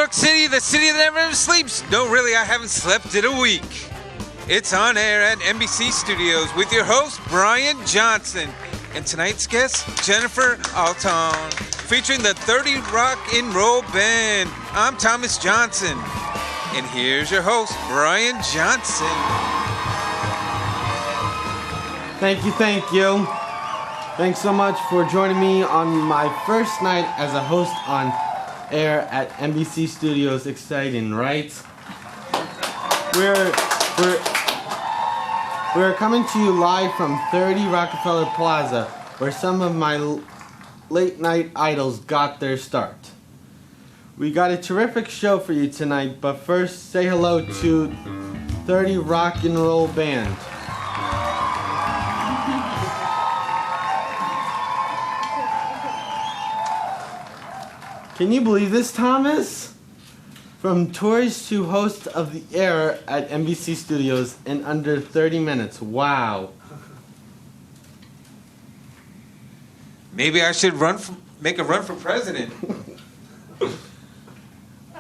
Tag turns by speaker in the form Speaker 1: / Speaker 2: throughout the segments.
Speaker 1: York City, the city that never sleeps. No, really, I haven't slept in a week. It's on air at NBC Studios with your host, Brian Johnson. And tonight's guest, Jennifer Alton, featuring the 30 Rock and Roll Band. I'm Thomas Johnson. And here's your host, Brian Johnson.
Speaker 2: Thank you. Thanks so much for joining me on my first night as a host on air at NBC Studios. Exciting, right? We're coming to you live from 30 Rockefeller Plaza, where some of my late night idols got their start. We got a terrific show for you tonight, but first say hello to 30 Rock and Roll Band. Can you believe this, Thomas? From tours to host of the air at NBC Studios in under 30 minutes. Wow.
Speaker 1: Maybe I should make a run for president.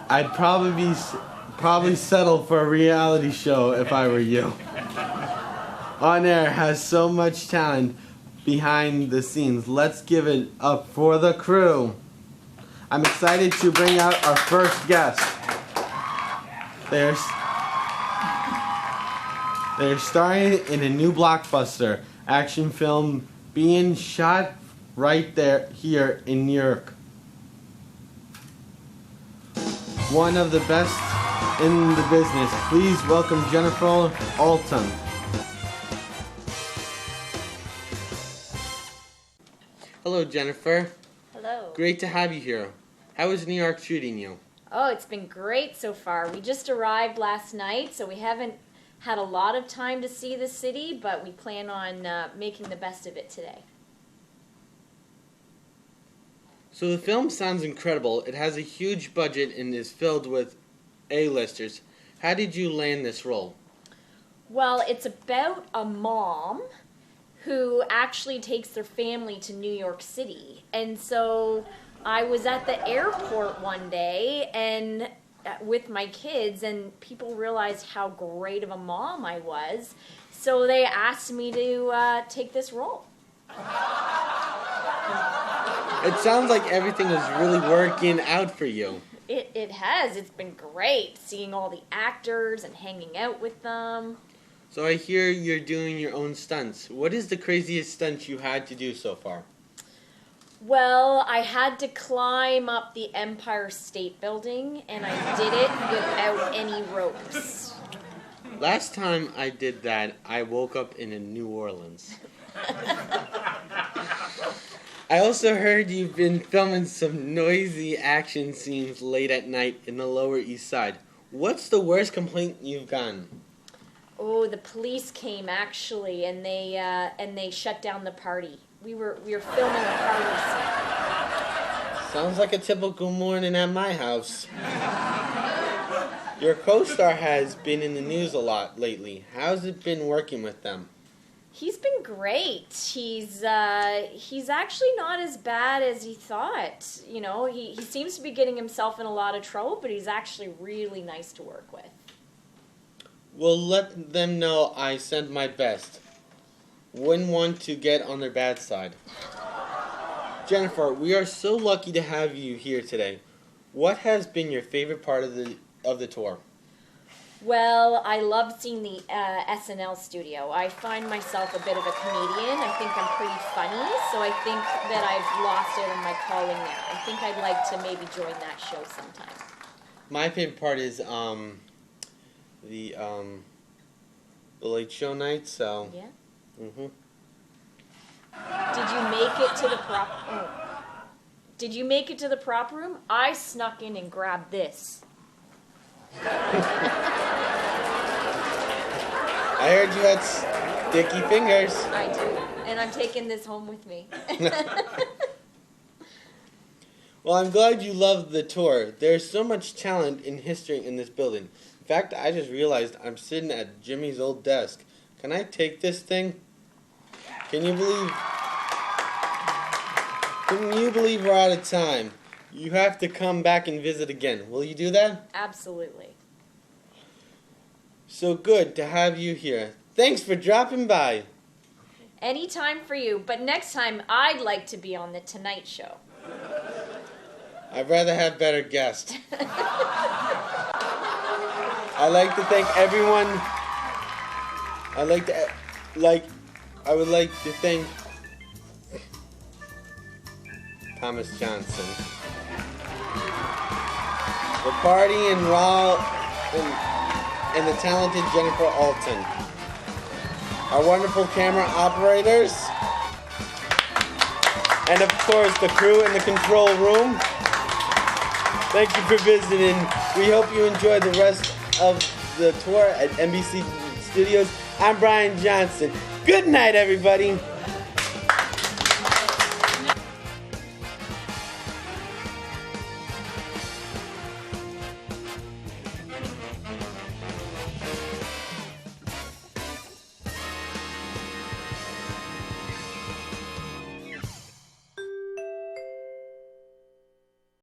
Speaker 2: I'd probably settle for a reality show if I were you. On Air has so much talent behind the scenes. Let's give it up for the crew. I'm excited to bring out our first guest. They're starring in a new blockbuster action film being shot here in New York. One of the best in the business. Please welcome Jennifer Alton. Hello, Jennifer.
Speaker 3: Hello.
Speaker 2: Great to have you here. How is New York treating you?
Speaker 3: Oh, it's been great so far. We just arrived last night, so we haven't had a lot of time to see the city, but we plan on making the best of it today.
Speaker 2: So the film sounds incredible. It has a huge budget and is filled with A-listers. How did you land this role?
Speaker 3: Well, it's about a mom who actually takes their family to New York City. And so I was at the airport one day and with my kids, and people realized how great of a mom I was. So they asked me to take this role.
Speaker 2: It sounds like everything is really working out for you.
Speaker 3: It has. It's been great seeing all the actors and hanging out with them.
Speaker 2: So I hear you're doing your own stunts. What is the craziest stunt you had to do so far?
Speaker 3: Well, I had to climb up the Empire State Building, and I did it without any ropes.
Speaker 2: Last time I did that, I woke up in New Orleans. I also heard you've been filming some noisy action scenes late at night in the Lower East Side. What's the worst complaint you've gotten?
Speaker 3: Oh, the police came actually, and they shut down the party. We were filming a party scene.
Speaker 2: Sounds like a typical morning at my house. Your co-star has been in the news a lot lately. How's it been working with them?
Speaker 3: He's been great. He's actually not as bad as he thought. You know, he seems to be getting himself in a lot of trouble, but he's actually really nice to work with.
Speaker 2: Well, let them know I sent my best. Wouldn't want to get on their bad side. Jennifer, we are so lucky to have you here today. What has been your favorite part of the tour?
Speaker 3: Well, I love seeing the SNL studio. I find myself a bit of a comedian. I think I'm pretty funny, so I think that I've lost out on my calling there. I think I'd like to maybe join that show sometime.
Speaker 2: My favorite part is the Late Show night. So
Speaker 3: yeah.
Speaker 2: Mhm.
Speaker 3: Did you make it to the prop? Oh. Did you make it to the prop room? I snuck in and grabbed this.
Speaker 2: I heard you had sticky fingers.
Speaker 3: I do, and I'm taking this home with me.
Speaker 2: Well, I'm glad you loved the tour. There's so much talent and history in this building. In fact, I just realized I'm sitting at Jimmy's old desk. Can I take this thing? Can you believe we're out of time? you have to come back and visit again. Will you do that?
Speaker 3: Absolutely.
Speaker 2: So good to have you here. Thanks for dropping by.
Speaker 3: Anytime for you, but next time I'd like to be on The Tonight Show.
Speaker 2: I'd rather have better guests. I'd like to thank everyone. I would like to thank Thomas Johnson, the party and the talented Jennifer Alton, our wonderful camera operators, and of course the crew in the control room. Thank you for visiting. We hope you enjoy the rest of the tour at NBC Studios. I'm Brian Johnson. Good night, everybody.